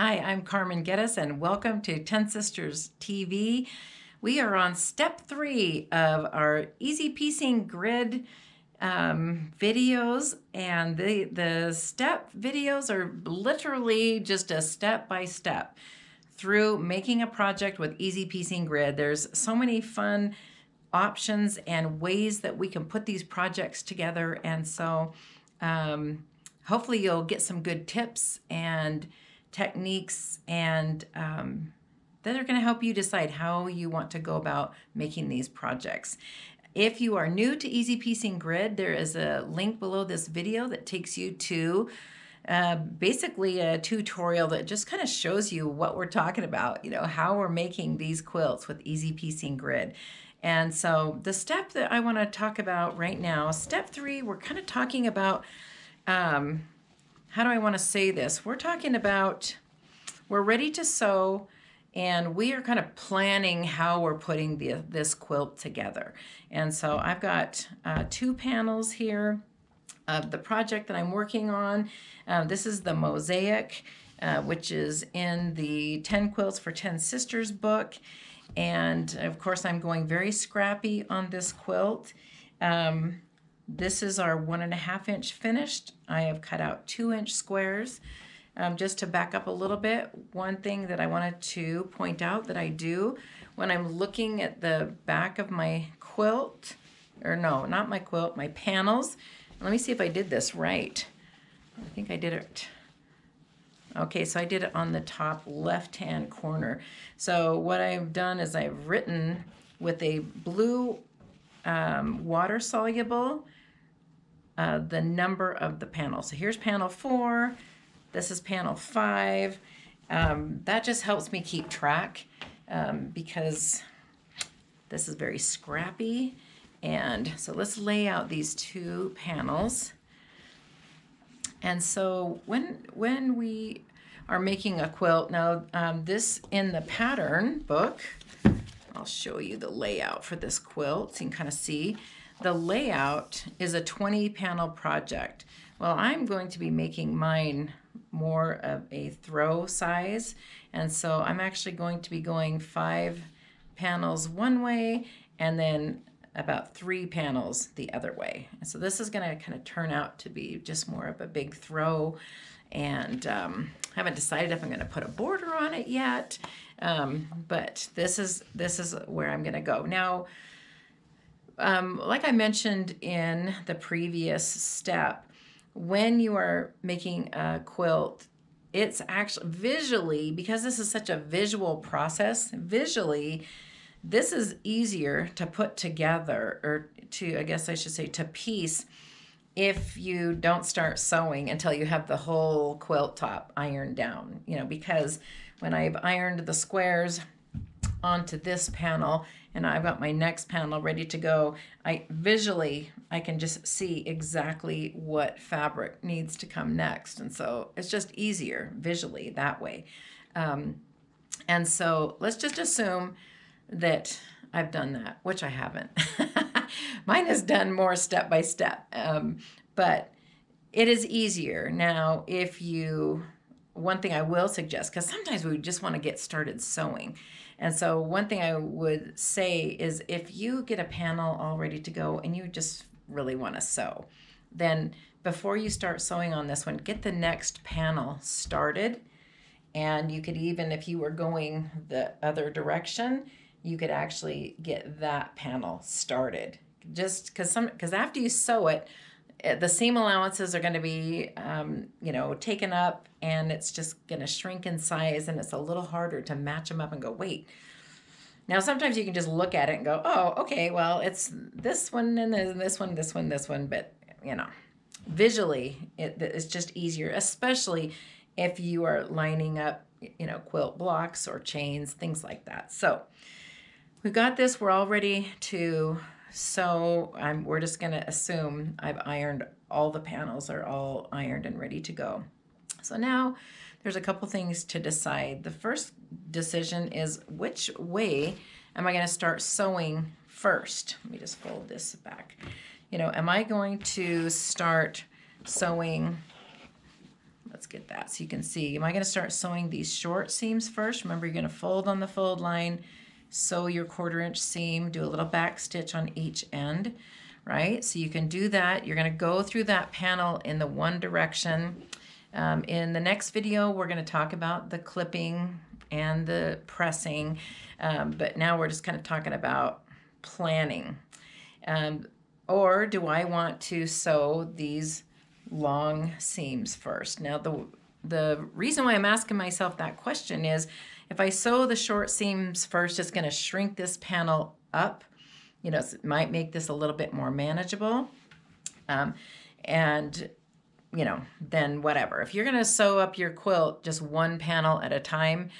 Hi, I'm Carmen Geddes, and welcome to 10 Sisters TV. We are on step 3 of our EasyPiecing grid videos, and the step videos are literally just a step-by-step through making a project with EasyPiecing grid. There's so many fun options and ways that we can put these projects together, and so hopefully you'll get some good tips and techniques and that are going to help you decide how you want to go about making these projects. If you are new to EasyPiecing Grid, there is a link below this video that takes you to basically a tutorial that just kind of shows you what we're talking about, how we're making these quilts with EasyPiecing Grid. And so the step that I want to talk about right now, step 3, we're kind of talking about how do I want to say this? We're talking about we're ready to sew, and we are kind of planning how we're putting this quilt together. And so I've got 2 panels here of the project that I'm working on. This is the mosaic, which is in the 10 Quilts for 10 Sisters book. And of course, I'm going very scrappy on this quilt. This is our 1.5 inch finished. I have cut out 2-inch squares. Just to back up a little bit, one thing that I wanted to point out that I do when I'm looking at the back of my quilt, or no, not my quilt, my panels. Let me see if I did this right. I think I did it. Okay, so I did it on the top left-hand corner. So what I've done is I've written with a blue water-soluble the number of the panels. So here's panel 4, this is panel 5. That just helps me keep track because this is very scrappy. And so let's lay out these 2 panels. And so when we are making a quilt, now this in the pattern book, I'll show you the layout for this quilt so you can kind of see. The layout is a 20 panel project. Well, I'm going to be making mine more of a throw size, and so I'm actually going to be going 5 panels one way and then about 3 panels the other way. And so this is going to kind of turn out to be just more of a big throw, and haven't decided if I'm going to put a border on it yet, but this is where I'm going to go now. Like I mentioned in the previous step, when you are making a quilt, it's actually visually, because this is such a visual process, visually, this is easier to put together, or to, I guess I should say, to piece, if you don't start sewing until you have the whole quilt top ironed down, because when I've ironed the squares onto this panel and I've got my next panel ready to go, I can just see exactly what fabric needs to come next, and so it's just easier visually that way. And so let's just assume that I've done that, which I haven't. Mine is done more step by step, but it is easier. Now, one thing I will suggest, because sometimes we just want to get started sewing, and so one thing I would say is if you get a panel all ready to go and you just really want to sew, then before you start sewing on this one, get the next panel started. And you could even, if you were going the other direction, you could actually get that panel started. Just because after you sew it, the seam allowances are going to be, taken up, and it's just going to shrink in size, and it's a little harder to match them up and go, wait. Now, sometimes you can just look at it and go, oh, okay, well, it's this one and then this one, this one, this one, but, visually, it's just easier, especially if you are lining up, quilt blocks or chains, things like that. So we've got this. We're all ready to sew. We're just going to assume I've ironed all the panels are all ironed and ready to go. So now there's a couple things to decide. The first decision is, which way am I going to start sewing first? Let me just fold this back. Am I going to start sewing let's get that so you can see. Am I going to start sewing these short seams first? Remember, you're going to fold on the fold line, sew your 1/4 inch seam, do a little back stitch on each end, right? So you can do that. You're going to go through that panel in the one direction. In the next video, we're going to talk about the clipping and the pressing, but now we're just kind of talking about planning. Or do I want to sew these long seams first? Now, the reason why I'm asking myself that question is if I sew the short seams first, it's going to shrink this panel up. You know, it might make this a little bit more manageable. And, you know, then whatever. If you're going to sew up your quilt just one panel at a time,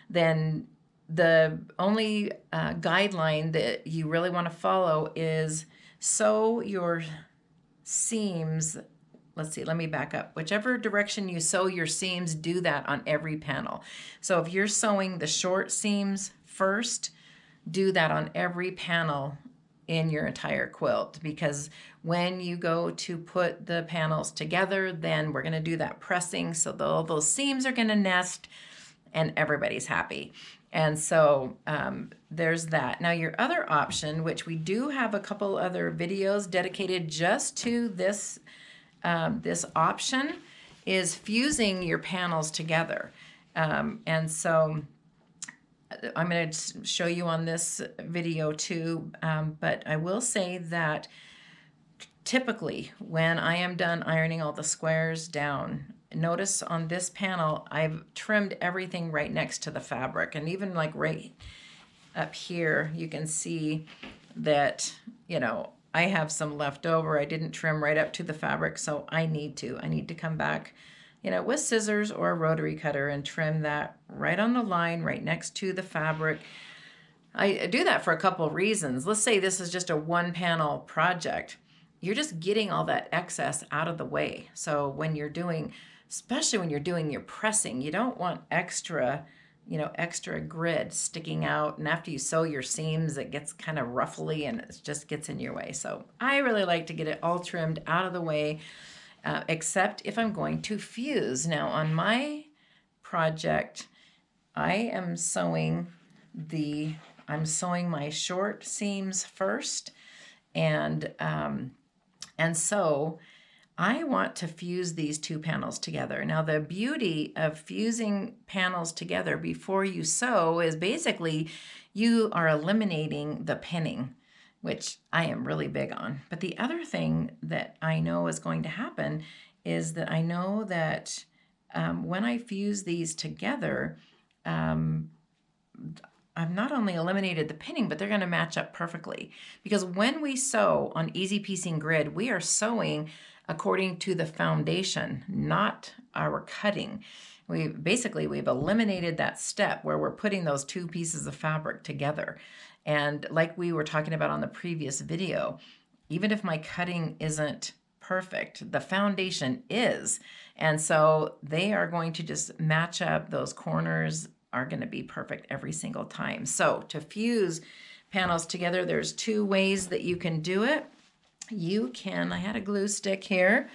then the only guideline that you really want to follow is sew your seams. Let's see, let me back up. Whichever direction you sew your seams, do that on every panel. So if you're sewing the short seams first, do that on every panel in your entire quilt, because when you go to put the panels together, then we're going to do that pressing, so all those seams are going to nest and everybody's happy. And so there's that. Now your other option, which we do have a couple other videos dedicated just to this this option, is fusing your panels together. And so I'm going to show you on this video too, but I will say that typically when I am done ironing all the squares down, notice on this panel I've trimmed everything right next to the fabric, and even like right up here you can see that, you know, I have some left over. I didn't trim right up to the fabric, so I need to come back, you know, with scissors or a rotary cutter and trim that right on the line, right next to the fabric. I do that for a couple of reasons. Let's say this is just a one panel project. You're just getting all that excess out of the way. So when you're doing, especially when you're doing your pressing, you don't want extra, you know, extra grid sticking out, and after you sew your seams it gets kind of ruffly and it just gets in your way. So I really like to get it all trimmed out of the way, except if I'm going to fuse. Now on my project I am sewing my short seams first, and so I want to fuse these two panels together. Now, the beauty of fusing panels together before you sew is basically you are eliminating the pinning, which I am really big on. But the other thing that I know is going to happen is that I know that when I fuse these together, I've not only eliminated the pinning, but they're going to match up perfectly. Because when we sew on EasyPiecing Grid, we are sewing according to the foundation, not our cutting. We've eliminated that step where we're putting those two pieces of fabric together. And like we were talking about on the previous video, even if my cutting isn't perfect, the foundation is. And so they are going to just match up. Those corners are going to be perfect every single time. So to fuse panels together, there's two ways that you can do it. You can, I had a glue stick here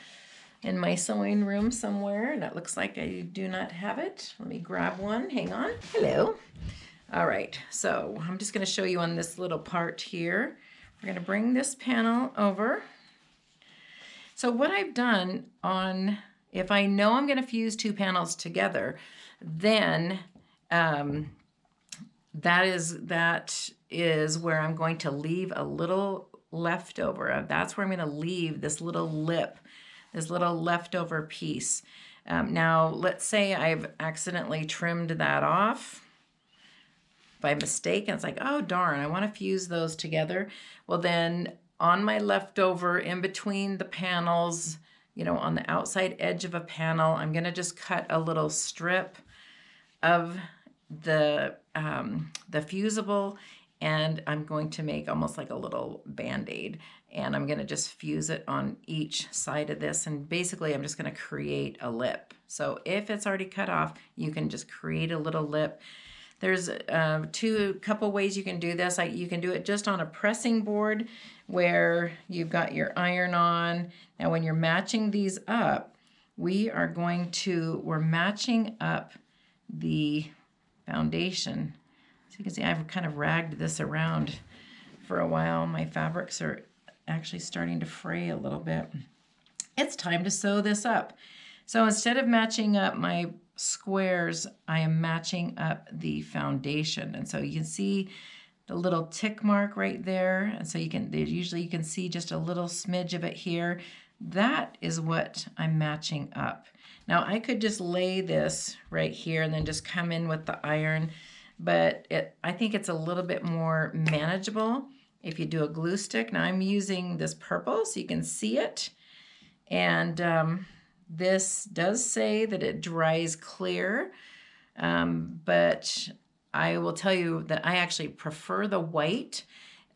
in my sewing room somewhere, and it looks like I do not have it. Let me grab one. Hang on. Hello. All right, so I'm just going to show you on this little part here. We're going to bring this panel over. So what I've done on, if I know I'm going to fuse two panels together, then that is where I'm going to leave a little leftover. That's where I'm going to leave this little lip, this little leftover piece. Now, let's say I've accidentally trimmed that off by mistake, and it's like, oh darn, I want to fuse those together. Well, then on my leftover in between the panels, you know, on the outside edge of a panel, I'm going to just cut a little strip of the fusible, and I'm going to make almost like a little band-aid, and I'm going to just fuse it on each side of this, and basically I'm just going to create a lip. So if it's already cut off, you can just create a little lip. There's couple ways you can do this. You can do it just on a pressing board where you've got your iron on. Now when you're matching these up, we're matching up the foundation. So you can see I've kind of ragged this around for a while. My fabrics are actually starting to fray a little bit. It's time to sew this up. So instead of matching up my squares, I am matching up the foundation. And so you can see the little tick mark right there. And so usually you can see just a little smidge of it here. That is what I'm matching up. Now I could just lay this right here and then just come in with the iron, but I think it's a little bit more manageable if you do a glue stick. Now I'm using this purple so you can see it. And this does say that it dries clear, but I will tell you that I actually prefer the white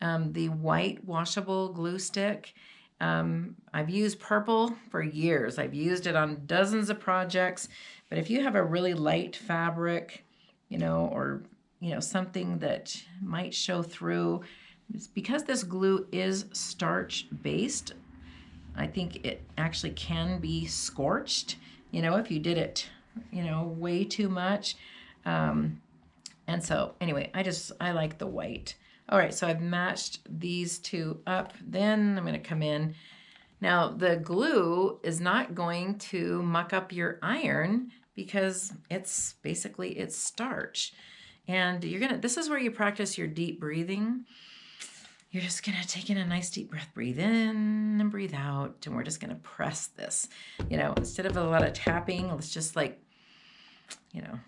washable glue stick. I've used purple for years. I've used it on dozens of projects, but if you have a really light fabric, or something that might show through, because this glue is starch based, I think it actually can be scorched, if you did it, way too much. And so anyway, I like the white. All right, so I've matched these two up. Then I'm going to come in. Now the glue is not going to muck up your iron because it's starch. And this is where you practice your deep breathing. You're just going to take in a nice deep breath, breathe in and breathe out. And we're just going to press this, instead of a lot of tapping, let's just let's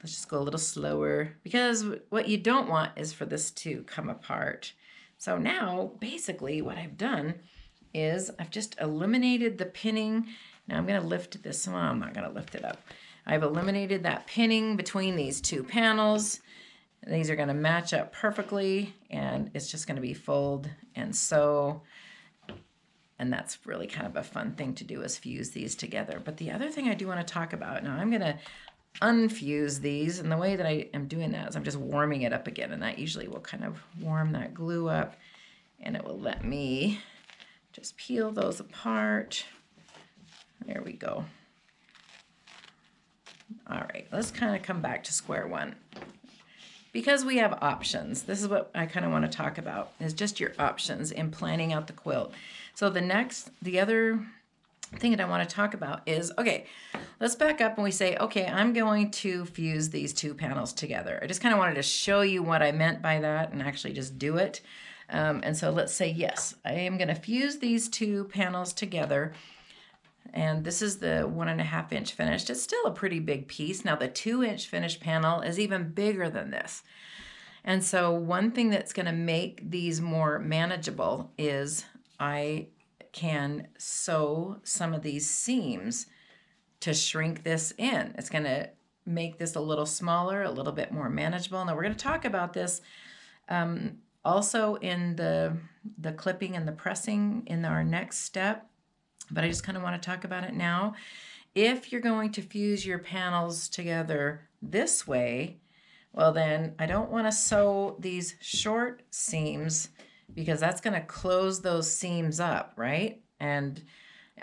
just go a little slower, because what you don't want is for this to come apart. So now basically what I've done is I've just eliminated the pinning. Now I'm going to lift this. Well, I'm not going to lift it up. I've eliminated that pinning between these two panels. These are going to match up perfectly, and it's just going to be fold and sew. And that's really kind of a fun thing to do, is fuse these together. But the other thing I do want to talk about, now I'm going to unfuse these, and the way that I am doing that is I'm just warming it up again, and that usually will kind of warm that glue up, and it will let me just peel those apart. There we go. All right, let's kind of come back to square one. Because we have options, this is what I kind of want to talk about, is just your options in planning out the quilt. So the other thing that I want to talk about is, okay, let's back up and we say, okay, I'm going to fuse these two panels together. I just kind of wanted to show you what I meant by that and actually just do it. And so let's say, yes, I am going to fuse these two panels together. And this is the 1.5 inch finished. It's still a pretty big piece. Now the 2-inch finished panel is even bigger than this. And so one thing that's going to make these more manageable is I can sew some of these seams to shrink this in. It's going to make this a little smaller, a little bit more manageable. Now we're going to talk about this also in the clipping and the pressing in our next step. But I just kind of want to talk about it now. If you're going to fuse your panels together this way, well then I don't want to sew these short seams, because that's going to close those seams up, right? And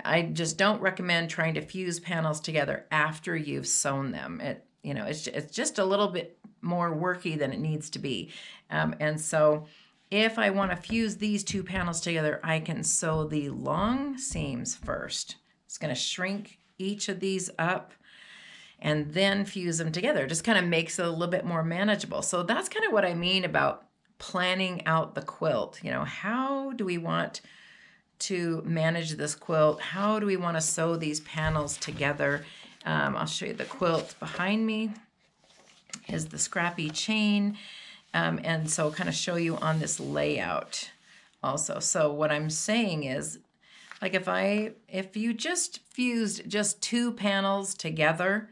I just don't recommend trying to fuse panels together after you've sewn them. It's just a little bit more worky than it needs to be. And so if I want to fuse these two panels together, I can sew the long seams first. It's going to shrink each of these up and then fuse them together. It just kind of makes it a little bit more manageable. So that's kind of what I mean about planning out the quilt. How do we want to manage this quilt? How do we want to sew these panels together? I'll show you the quilt behind me is the scrappy chain. And so kind of show you on this layout also. So what I'm saying is, like if you just fused just two panels together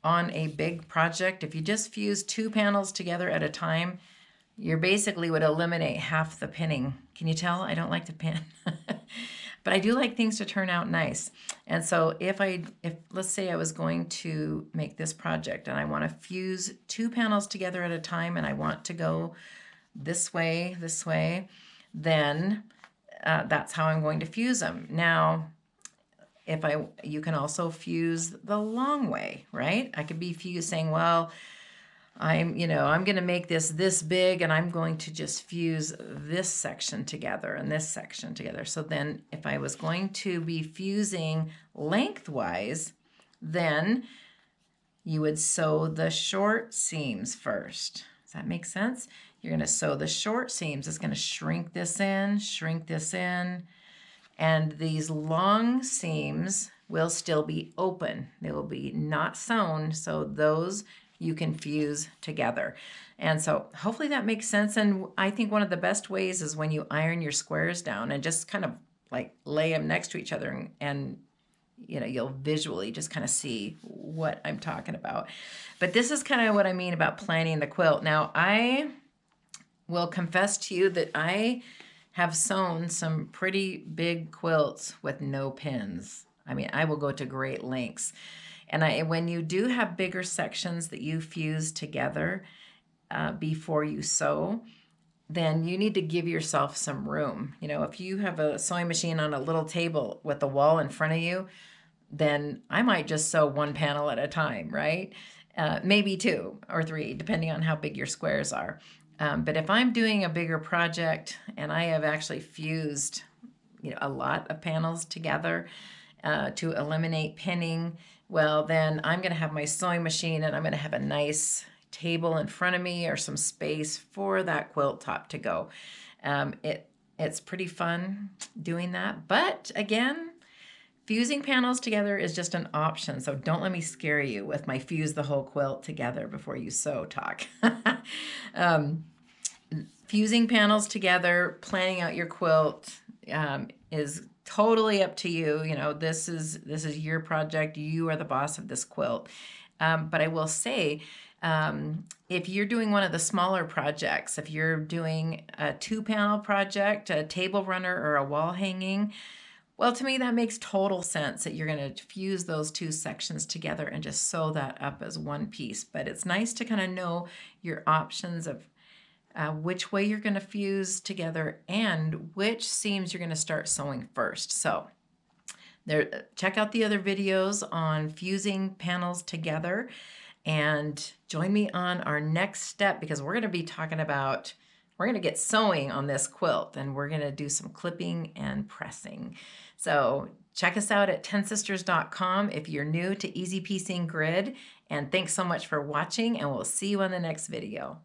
on a big project, if you just fused two panels together at a time, you basically would eliminate half the pinning. Can you tell? I don't like to pin. But I do like things to turn out nice. And so if let's say I was going to make this project and I want to fuse two panels together at a time and I want to go this way, then that's how I'm going to fuse them. Now, you can also fuse the long way, right? I could be saying, well, I'm going to make this big, and I'm going to just fuse this section together and this section together. So then if I was going to be fusing lengthwise, then you would sew the short seams first. Does that make sense? You're going to sew the short seams. It's going to shrink this in, and these long seams will still be open. They will be not sewn, so those you can fuse together. And so hopefully that makes sense. And I think one of the best ways is when you iron your squares down and just kind of like lay them next to each other, and you'll visually just kind of see what I'm talking about. But this is kind of what I mean about planning the quilt. Now, I will confess to you that I have sewn some pretty big quilts with no pins. I mean, I will go to great lengths. And when you do have bigger sections that you fuse together before you sew, then you need to give yourself some room. If you have a sewing machine on a little table with a wall in front of you, then I might just sew one panel at a time, right? Maybe 2 or 3, depending on how big your squares are. But if I'm doing a bigger project and I have actually fused a lot of panels together to eliminate pinning, well, then I'm going to have my sewing machine, and I'm going to have a nice table in front of me or some space for that quilt top to go. It's pretty fun doing that. But again, fusing panels together is just an option, so don't let me scare you with my fuse the whole quilt together before you sew talk. Fusing panels together, planning out your quilt is totally up to you. This is your project. You are the boss of this quilt. But I will say, if you're doing one of the smaller projects, if you're doing a 2-panel project, a table runner or a wall hanging, well, to me, that makes total sense that you're going to fuse those 2 sections together and just sew that up as one piece. But it's nice to kind of know your options of which way you're going to fuse together and which seams you're going to start sewing first. So check out the other videos on fusing panels together, and join me on our next step, because we're going to be talking about, we're going to get sewing on this quilt, and we're going to do some clipping and pressing. So check us out at 10sisters.com if you're new to EasyPiecing Grid, and thanks so much for watching, and we'll see you on the next video.